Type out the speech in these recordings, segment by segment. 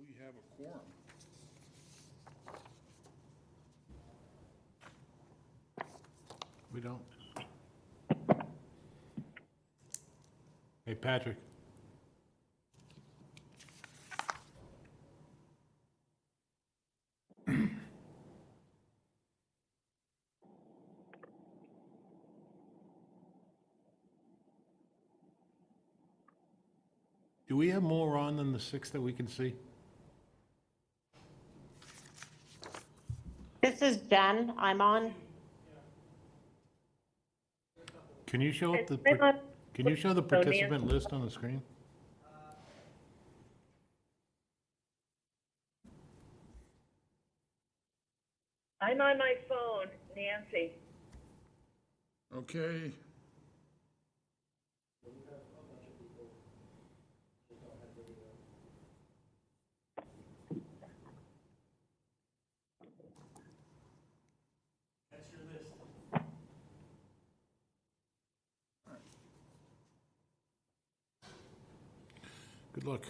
we have a quorum? We don't. Hey, Patrick. Do we have more on than the 6 that we can see? This is Jen. I'm on. Can you show up the, I'm on- can you show the So Nancy- participant list on the screen? I'm on my phone, Nancy. Okay. Good luck.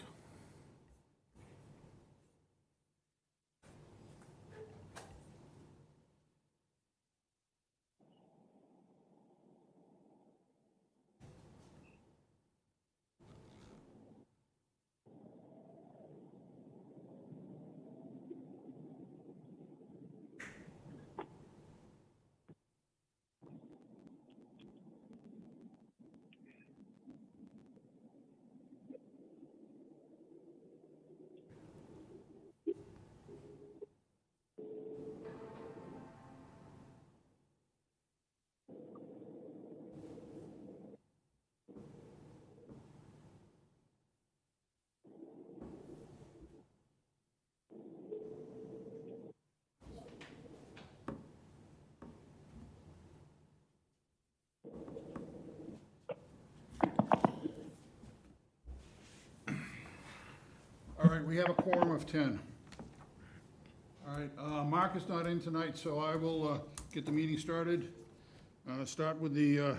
All right, we have a quorum of 10. All right, Mark is not in tonight, so I will get the meeting started. Start with the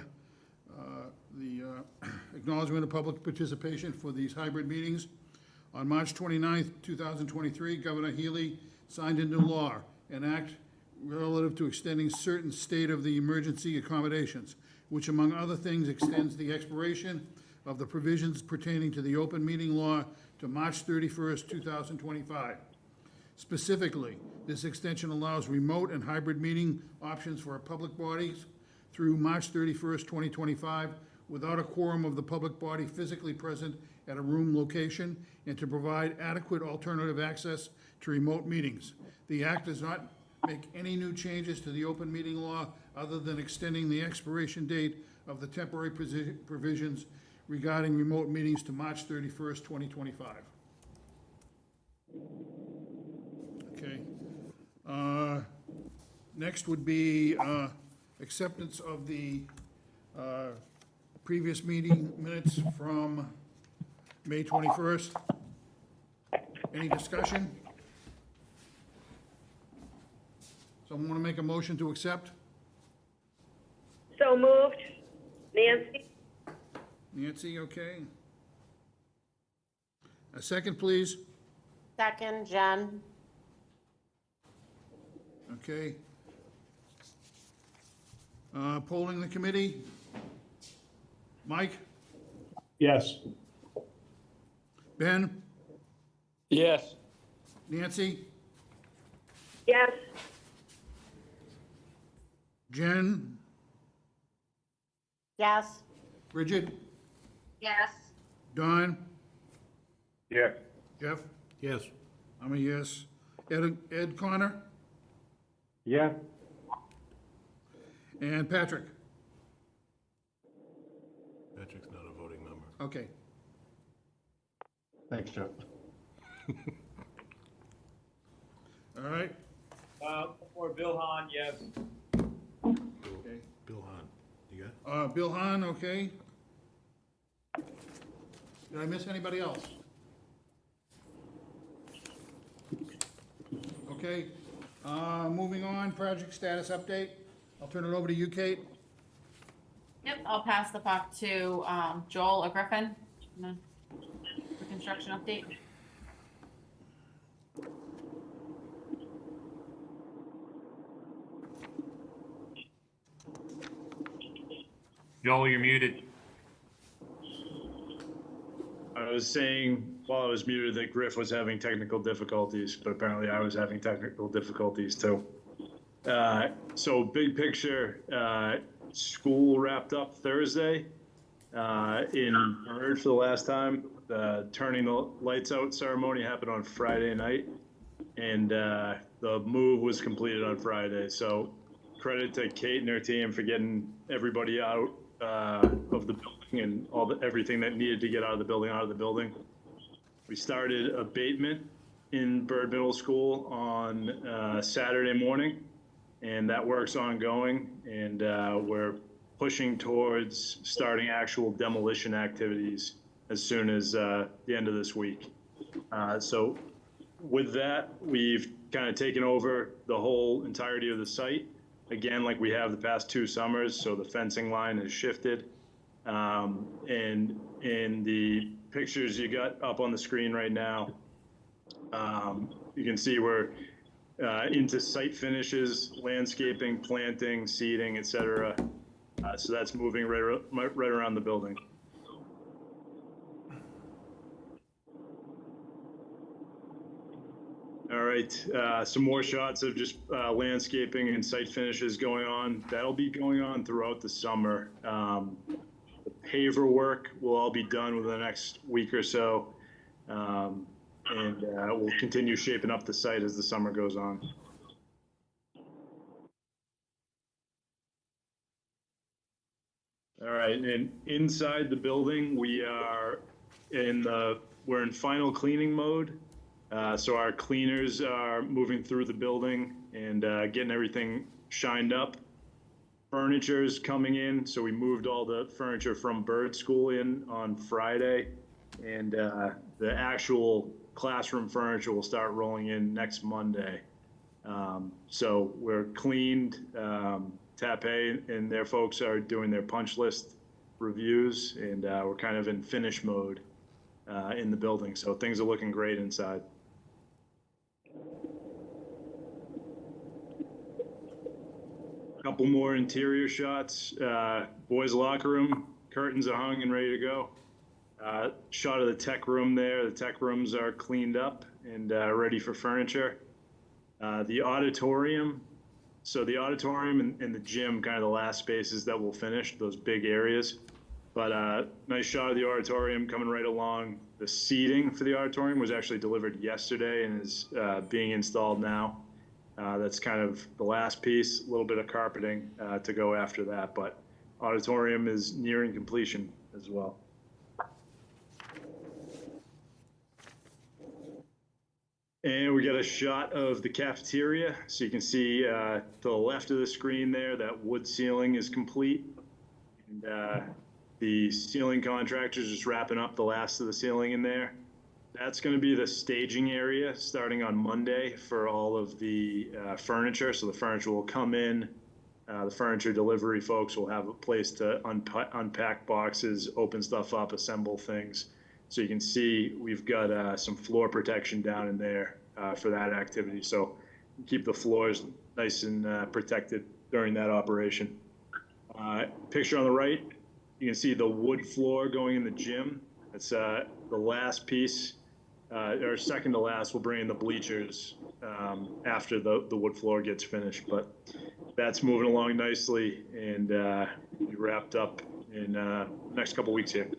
acknowledgement of public participation for these hybrid meetings. On March 29th, 2023, Governor Healy signed into law an act relative to extending certain state of the emergency accommodations, which among other things extends the expiration of the provisions pertaining to the open meeting law to March 31st, 2025. Specifically, this extension allows remote and hybrid meeting options for our public bodies through March 31st, 2025, without a quorum of the public body physically present at a room location, and to provide adequate alternative access to remote meetings. The act does not make any new changes to the open meeting law other than extending the expiration date of the temporary provisions regarding remote meetings to March 31st, 2025. Okay. Next would be acceptance of the previous meeting minutes from May 21st. Any discussion? Someone want to make a motion to accept? So moved, Nancy. Nancy, okay. A second, please. Second, Jen. Okay. Polling the committee. Mike? Yes. Ben? Yes. Nancy? Yes. Jen? Yes. Bridget? Yes. Don? Yes. Jeff? Yes. I'm a yes. Ed Connor? Yeah. And Patrick? Patrick's not a voting member. Okay. Thanks, Jeff. All right. For Bill Hahn, yes. Okay. Bill Hahn, you got? Bill Hahn, okay. Did I miss anybody else? Okay, moving on, project status update. I'll turn it over to you, Kate. Yep, I'll pass the puck to Joel or Griffin. For construction update. Joel, you're muted. I was saying while I was muted that Griff was having technical difficulties, but apparently I was having technical difficulties too. So big picture, school wrapped up Thursday in Bird for the last time. Turning the lights out ceremony happened on Friday night, and the move was completed on Friday. So credit to Kate and her team for getting everybody out of the building and everything that needed to get out of the building. We started abatement in Bird Middle School on Saturday morning, and that work's ongoing, and we're pushing towards starting actual demolition activities as soon as the end of this week. So with that, we've kind of taken over the whole entirety of the site, again, like we have the past 2 summers, so the fencing line has shifted. And in the pictures you got up on the screen right now, you can see we're into site finishes, landscaping, planting, seeding, etc. So that's moving right around the building. All right, some more shots of just landscaping and site finishes going on. That'll be going on throughout the summer. The paver work will all be done within the next week or so. And we'll continue shaping up the site as the summer goes on. All right, and inside the building, we're in final cleaning mode. So our cleaners are moving through the building and getting everything shined up. Furniture's coming in, so we moved all the furniture from Bird School in on Friday, and the actual classroom furniture will start rolling in next Monday. So we're cleaned. Tape and their folks are doing their punch list reviews, and we're kind of in finish mode in the building. So things are looking great inside. A couple more interior shots. Boys' locker room, curtains are hung and ready to go. Shot of the tech room there. The tech rooms are cleaned up and ready for furniture. The auditorium. So the auditorium and the gym, kind of the last spaces that we'll finish, those big areas. But nice shot of the auditorium coming right along. The seating for the auditorium was actually delivered yesterday and is being installed now. That's kind of the last piece, a little bit of carpeting to go after that, but auditorium is nearing completion as well. And we got a shot of the cafeteria. So you can see to the left of the screen there, that wood ceiling is complete. And the ceiling contractor's just wrapping up the last of the ceiling in there. That's going to be the staging area starting on Monday for all of the furniture. So the furniture will come in. The furniture delivery folks will have a place to unpack boxes, open stuff up, assemble things. So you can see we've got some floor protection down in there for that activity. So keep the floors nice and protected during that operation. Picture on the right, you can see the wood floor going in the gym. That's the last piece, or second to last. We'll bring in the bleachers after the wood floor gets finished. But that's moving along nicely and be wrapped up in the next couple weeks here.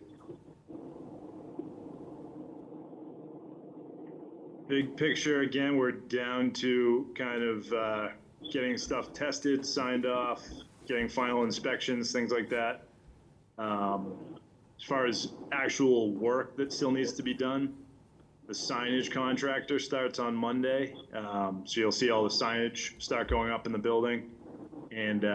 Big picture, again, we're down to kind of getting stuff tested, signed off, getting final inspections, things like that. As far as actual work that still needs to be done, the signage contractor starts on Monday. So you'll see all the signage start going up in the building. And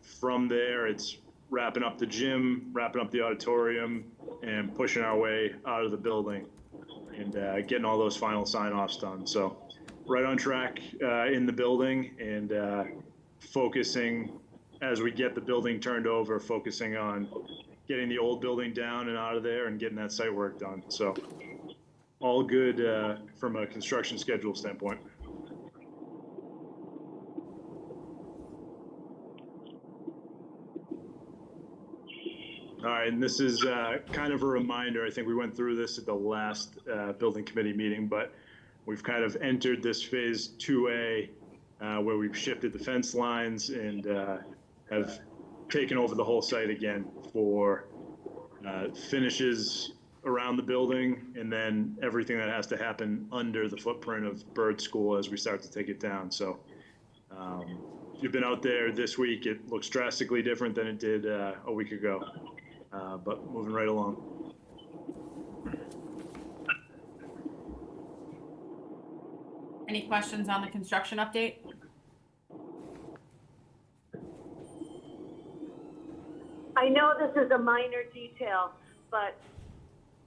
from there, it's wrapping up the gym, wrapping up the auditorium, and pushing our way out of the building and getting all those final sign-offs done. So right on track in the building, and focusing as we get the building turned over, focusing on getting the old building down and out of there and getting that site work done. So all good from a construction schedule standpoint. All right, and this is kind of a reminder. I think we went through this at the last building committee meeting, but we've kind of entered this phase 2A where we've shifted the fence lines and have taken over the whole site again for finishes around the building and then everything that has to happen under the footprint of Bird School as we start to take it down. So if you've been out there this week, it looks drastically different than it did a week ago, but moving right along. Any questions on the construction update? I know this is a minor detail, but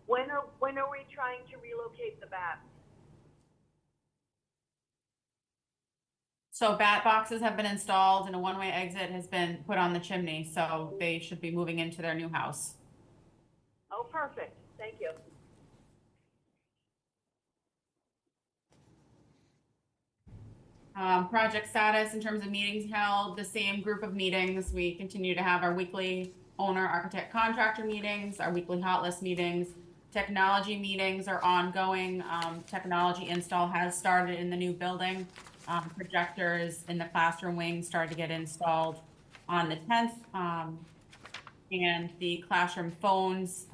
when are we trying to relocate the bats? So bat boxes have been installed and a one-way exit has been put on the chimney, so they should be moving into their new house. Oh, perfect. Thank you. Project status in terms of meetings held, the same group of meetings. We continue to have our weekly owner, architect, contractor meetings, our weekly hot list meetings. Technology meetings are ongoing. Technology install has started in the new building. Projectors in the classroom wing started to get installed on the 10th. And the classroom phones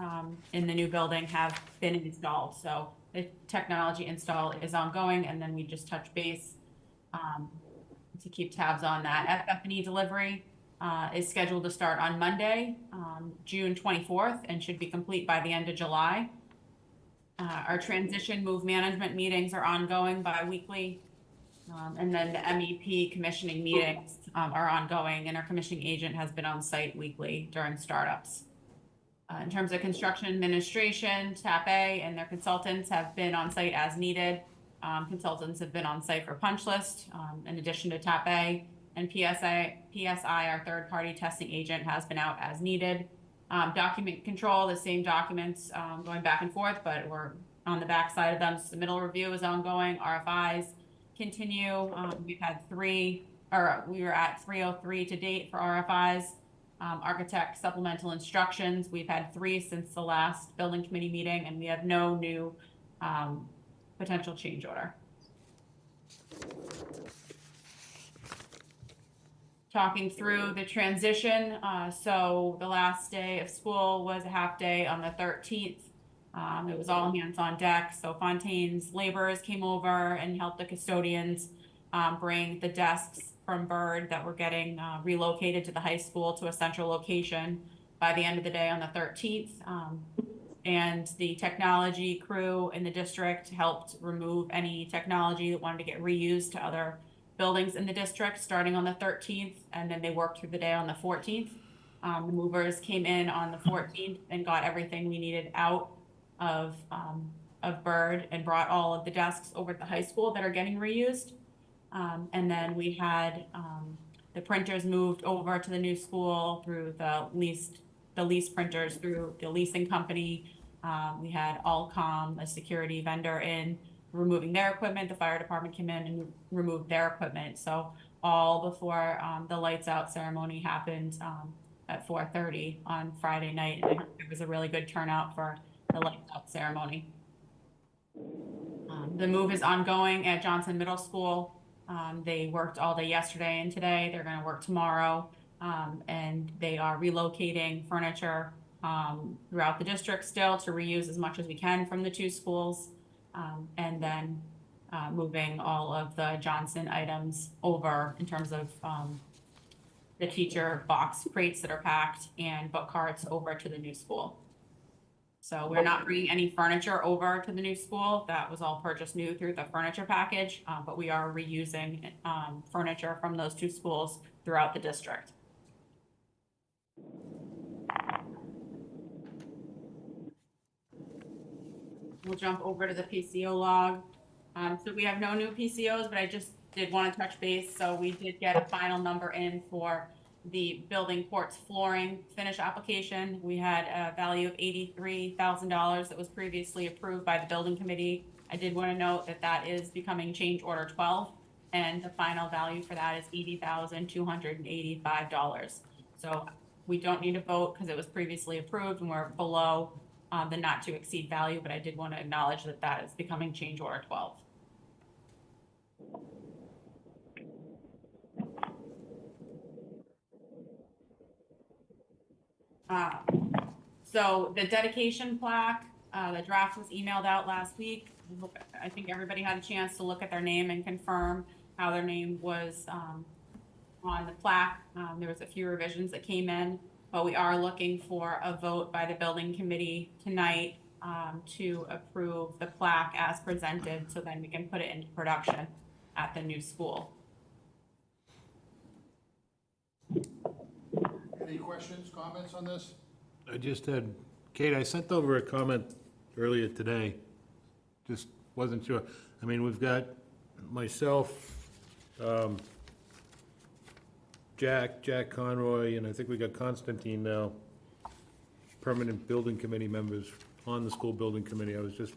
in the new building have been installed. So the technology install is ongoing, and then we just touch base to keep tabs on that. FF&E delivery is scheduled to start on Monday, June 24th, and should be complete by the end of July. Our transition move management meetings are ongoing bi-weekly. And then the MEP commissioning meetings are ongoing, and our commissioning agent has been on site weekly during startups. In terms of construction administration, TAP A and their consultants have been on site as needed. Consultants have been on site for punch list, in addition to TAP A, and PSI, our third-party testing agent, has been out as needed. Document control, the same documents going back and forth, but we're on the back side of them. Submittal review is ongoing. RFIs continue. We've had we were at 303 to date for RFIs. Architect supplemental instructions, we've had 3 since the last building committee meeting, and we have no new potential change order. Talking through the transition, so the last day of school was a half day on the 13th. It was all hands on deck. So Fontaine's laborers came over and helped the custodians bring the desks from Bird that were getting relocated to the high school to a central location by the end of the day on the 13th. And the technology crew in the district helped remove any technology that wanted to get reused to other buildings in the district starting on the 13th. And then they worked through the day on the 14th. The movers came in on the 14th and got everything we needed out of Bird and brought all of the desks over to the high school that are getting reused. And then we had the printers moved over to the new school through the lease printers through the leasing company. We had Allcom, a security vendor, in removing their equipment. The fire department came in and removed their equipment. So all before the lights out ceremony happened at 4:30 on Friday night. And it was a really good turnout for the lights out ceremony. The move is ongoing at Johnson Middle School. They worked all day yesterday and today. They're going to work tomorrow. And they are relocating furniture throughout the district still to reuse as much as we can from the 2 schools. And then moving all of the Johnson items over in terms of the teacher box crates that are packed and book carts over to the new school. So we're not bringing any furniture over to the new school. That was all purchased new through the furniture package, but we are reusing furniture from those 2 schools throughout the district. We'll jump over to the PCO log. So we have no new PCOs, but I just did want to touch base. So we did get a final number in for the building ports flooring finish application. We had a value of $83,000 that was previously approved by the building committee. I did want to note that that is becoming change order 12, and the final value for that is $80,285. So We don't need to vote because it was previously approved and we're below the not to exceed value, but I did want to acknowledge that that is becoming change order 12. So the dedication plaque, the draft was emailed out last week. I think everybody had a chance to look at their name and confirm how their name was on the plaque. There was a few revisions that came in, but we are looking for a vote by the building committee tonight to approve the plaque as presented, so then we can put it into production at the new school. Any questions, comments on this? I just had, Kate, I sent over a comment earlier today. Just wasn't sure. I mean, we've got myself, Jack Conroy, and I think we got Constantine now, permanent building committee members on the school building committee. I was just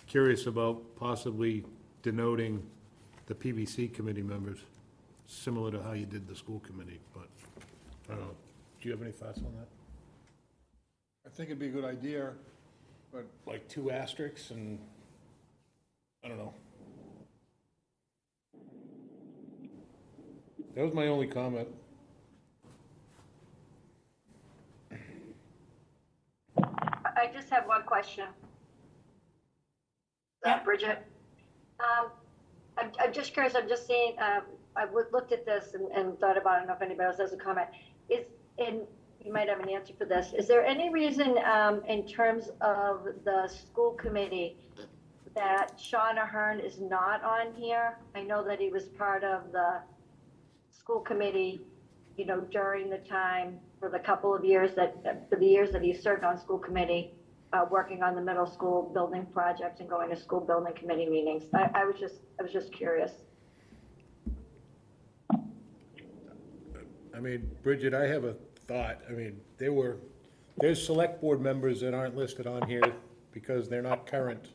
curious about possibly denoting the PBC committee members, similar to how you did the school committee, but I don't know. Do you have any thoughts on that? I think it'd be a good idea, but Like 2 asterisks and, I don't know. That was my only comment. I just have one question. Yeah. Bridget, I'm just curious, I'm just seeing, looked at this and thought about, I don't know if anybody else has a comment. And you might have an answer for this. Is there any reason in terms of the school committee that Sean Ahern is not on here? I know that he was part of the school committee, during the time for the couple of years for the years that he served on school committee, working on the middle school building project and going to school building committee meetings. I was just curious. I mean, Bridget, I have a thought. I mean, there's select board members that aren't listed on here because they're not current.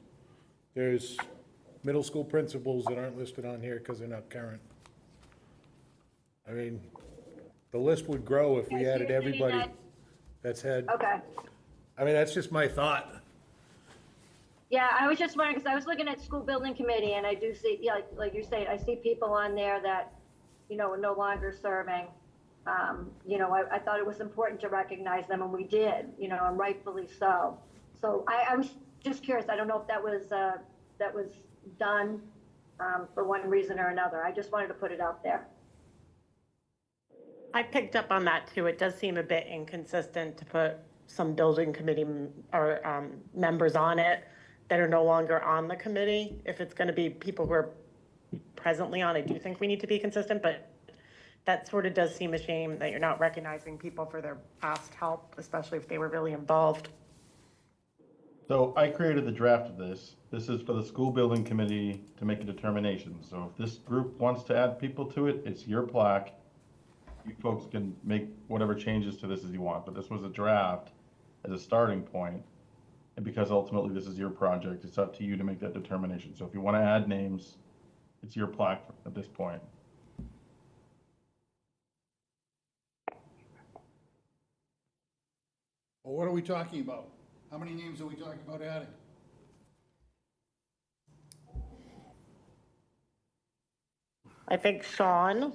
There's middle school principals that aren't listed on here because they're not current. I mean, the list would grow if we added everybody that's had, Okay. I mean, that's just my thought. Yeah, I was just wondering, because I was looking at school building committee and I do see, yeah, like you're saying, I see people on there that, are no longer serving. I thought it was important to recognize them, and we did, and rightfully so. So I was just curious. I don't know if that was done for one reason or another. I just wanted to put it out there. I picked up on that too. It does seem a bit inconsistent to put some building committee or members on it that are no longer on the committee. If it's going to be people who are presently on, I do think we need to be consistent, but that sort of does seem a shame that you're not recognizing people for their past help, especially if they were really involved. So I created the draft of this. This is for the school building committee to make a determination. So if this group wants to add people to it, it's your plaque. You folks can make whatever changes to this as you want, but this was a draft as a starting point. And because ultimately this is your project, it's up to you to make that determination. So if you want to add names, it's your plaque at this point. Well, what are we talking about? How many names are we talking about adding? I think Sean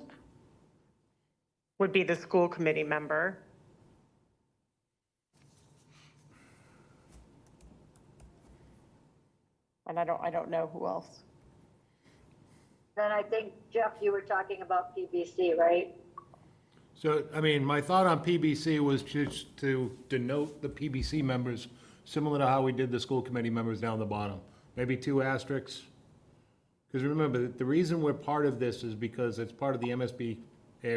would be the school committee member. And I don't know who else. Then I think, Jeff, you were talking about PBC, right? So, I mean, my thought on PBC was just to denote the PBC members, similar to how we did the school committee members down the bottom. Maybe 2 asterisks. Because remember, the reason we're part of this is because it's part of the MSBA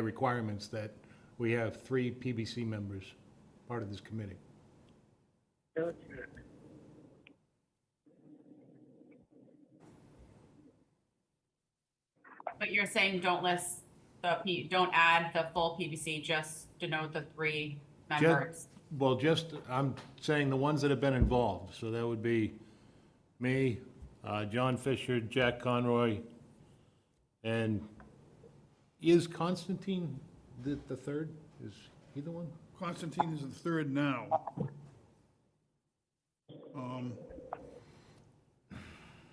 requirements that we have 3 PBC members part of this committee. But you're saying don't list don't add the full PBC, just denote the 3 members. Well, I'm saying the ones that have been involved, so that would be me, John Fisher, Jack Conroy, and is Constantine the third? Is he the one? Constantine is the third now.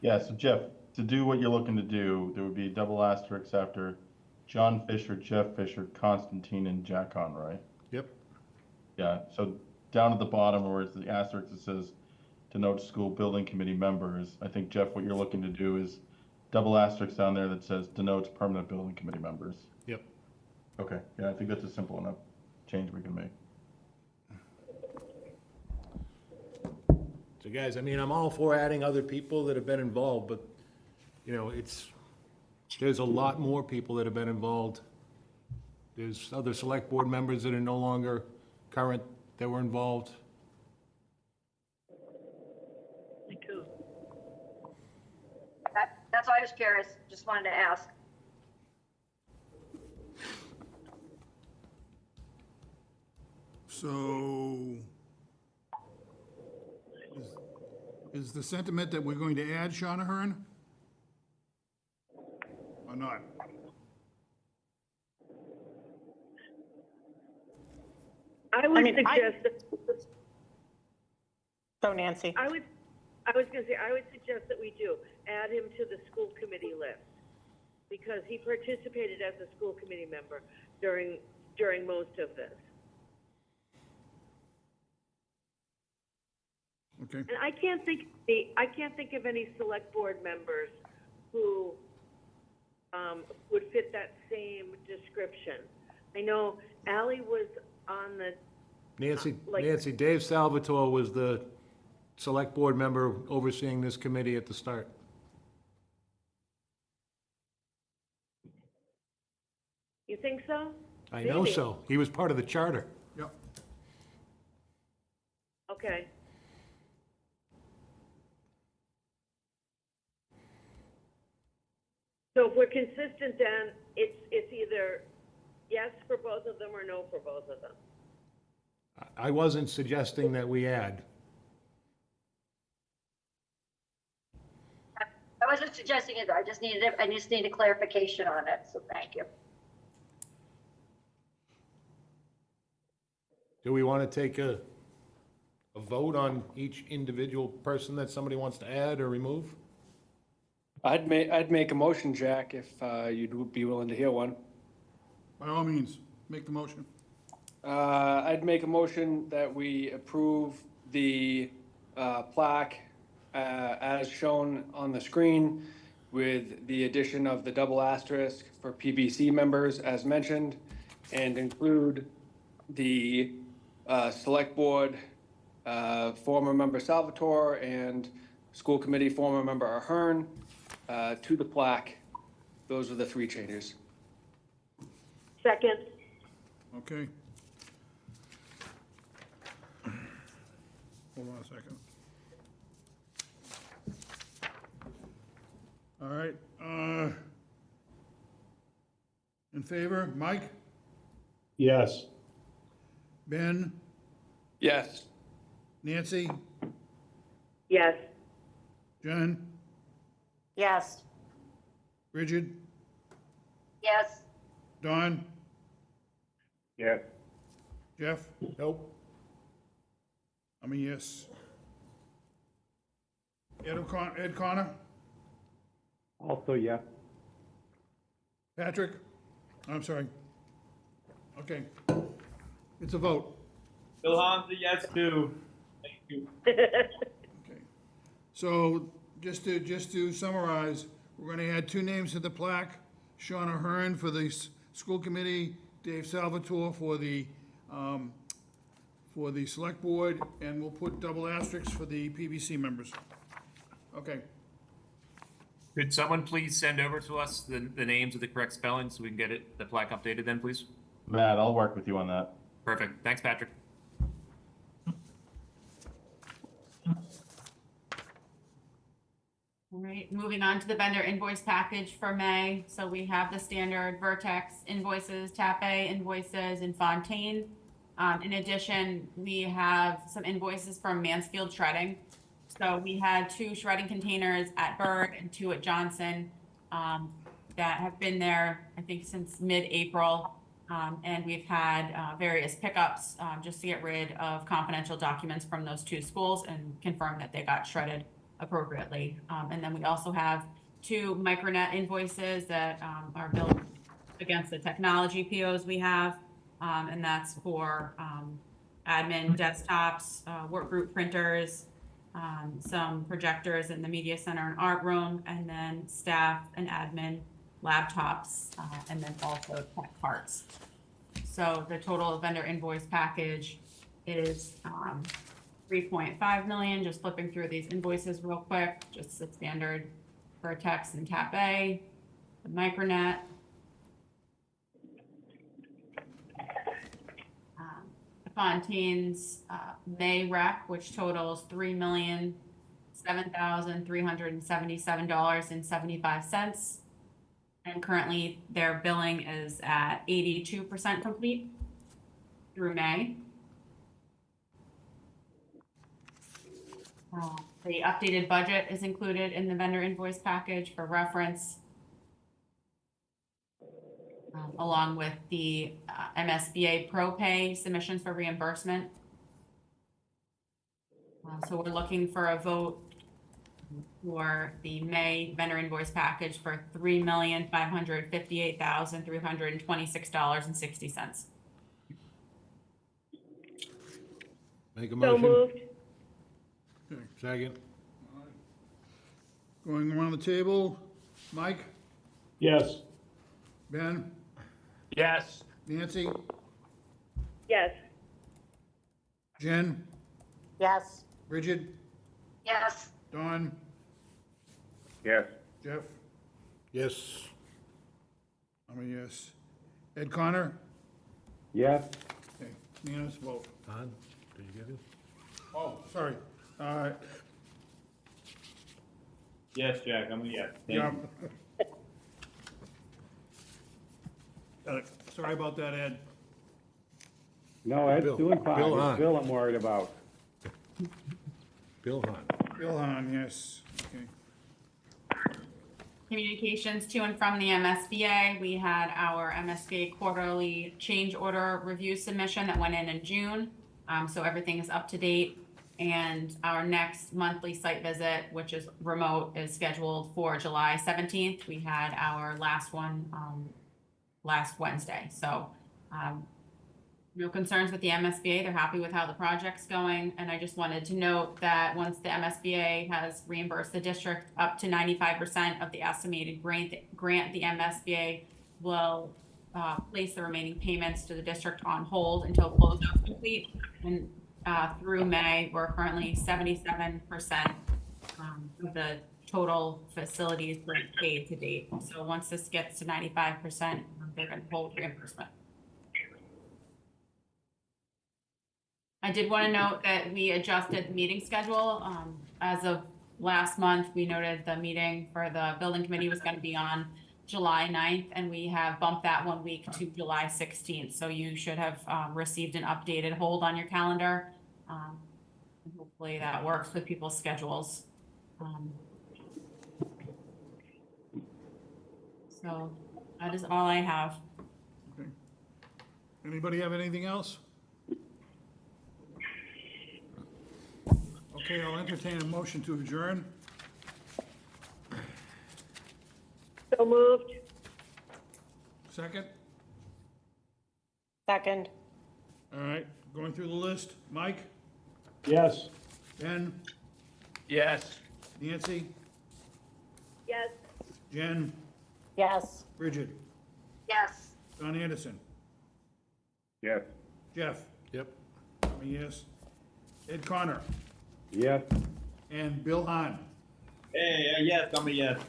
Yeah, so Jeff, to do what you're looking to do, there would be double asterisks after John Fisher, Jeff Fisher, Constantine, and Jack Conroy. Yep. Yeah, so down at the bottom where it's the asterisk that says denote school building committee members, I think, Jeff, what you're looking to do is double asterisk down there that says denotes permanent building committee members. Yep. Okay, yeah, I think that's a simple enough change we can make. So guys, I mean, I'm all for adding other people that have been involved, but, you know, there's a lot more people that have been involved. There's other select board members that are no longer current that were involved. That's why I was curious, just wanted to ask. So, is the sentiment that we're going to add Shauna Hearn? Or not? I would mean, suggest, So Nancy, I would suggest that we do, add him to the school committee list. Because he participated as a school committee member during most of this. Okay, And I can't think of any select board members who would fit that same description. I know Ally was on the, Nancy, Dave Salvatore was the select board member overseeing this committee at the start. you think so? I know Maybe. so. He was part of the charter. yep. Okay. So if we're consistent, then it's either yes for both of them or no for both of them. I wasn't suggesting that we add. I wasn't suggesting it, I just need a clarification on it, so thank you. Do we want to take a vote on each individual person that somebody wants to add or remove? I'd make a motion, Jack, if you'd be willing to hear one. By all means, make the motion. I'd make a motion that we approve the plaque as shown on the screen with the addition of the double asterisk for PBC members as mentioned, and include the select board former member Salvatore and school committee former member Ahern to the plaque. Those are the three changes. Second. Okay. Hold on a second. All right, in favor, Mike, Yes. Ben, Yes. Nancy, Yes. Jen, yes. Bridget, Yes, Don, Yeah. Jeff, Nope. I'm a yes. Ed Connor, Also, yeah. Patrick, I'm sorry. Okay, it's a vote. Bill Hahn's a yes too. Thank you. Okay. So, just to summarize, we're gonna add two names to the plaque. Shauna Hearn for the school committee, Dave Salvatore for the select board, and we'll put double asterisks for the PBC members. Okay, Could someone please send over to us the names of the correct spelling so we can get the plaque updated then, please? Matt, I'll work with you on that. Perfect. Thanks, Patrick. All right, moving on to the vendor invoice package for May. So we have the standard Vertex invoices, Tape invoices, and Fontaine. In addition, we have some invoices from Mansfield Shredding. So we had 2 shredding containers at Berg and 2 at Johnson that have been there, I think, since mid-April. And we've had various pickups just to get rid of confidential documents from those two schools and confirm that they got shredded appropriately. And then we also have 2 Micronet invoices that are billed against the technology POs we have. And that's for admin desktops, work group printers, some projectors in the media center and art room, and then staff and admin laptops, and then also tech carts. So the total vendor invoice package is 3.5 million. Just flipping through these invoices real quick, just the standard Vertex and Tap A, the Micronet. Fontaine's May rec, which totals $3,007,377.75. And currently their billing is at 82% complete through May. The updated budget is included in the vendor invoice package for reference, along with the MSBA Pro Pay submissions for reimbursement. So we're looking for a vote for the May vendor invoice package for $3,558,326.60. Make a So motion. moved. Second. Going around the table, Mike, Yes. Ben, Yes. Nancy, Yes. Jen, Yes. Bridget, Yes. Don, Yes. Jeff, Yes. I'm a yes. Ed Connor? Yes. Okay, unanimous vote. Don, did you get it? Oh, sorry. Yes, Jack, I'm a yes. Yeah. Got it. Sorry about that, Ed. No, Ed's Bill. doing fine. Bill It's Hahn. Bill I'm worried about. Bill Hunt. Bill Hahn, yes. Okay. Communications to and from the MSBA. We had our MSBA quarterly change order review submission that went in June. So everything is up to date. And our next monthly site visit, which is remote, is scheduled for July 17th. We had our last one last Wednesday. So no concerns with the MSBA. They're happy with how the project's going. And I just wanted to note that once the MSBA has reimbursed the district up to 95% of the estimated grant, the MSBA will place the remaining payments to the district on hold until closeout's complete. And through May, we're currently 77% of the total facilities rent paid to date. So once this gets to 95%, they're going to hold reimbursement. I did want to note that we adjusted the meeting schedule. As of last month, we noted the meeting for the building committee was going to be on July 9th, and we have bumped that 1 week to July 16th. So you should have received an updated hold on your calendar. Hopefully that works with people's schedules. So that is all I have. Okay. Anybody have anything else? Okay, I'll entertain a motion to adjourn. So moved. Second? Second. All right, going through the list. Mike, Yes. Ben, Yes. Nancy, Yes. Jen, Yes. Bridget, Yes. Don Anderson, Yes. Jeff, Yep. I'm a yes. Ed Connor, Yes. and Bill Hahn. Hey, yes, I'm a yes.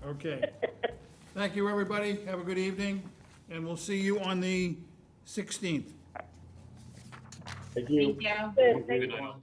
Okay. Thank you, everybody. Have a good evening, and we'll see you on the 16th. Thank you. Thank you. Good, thank Good you. night.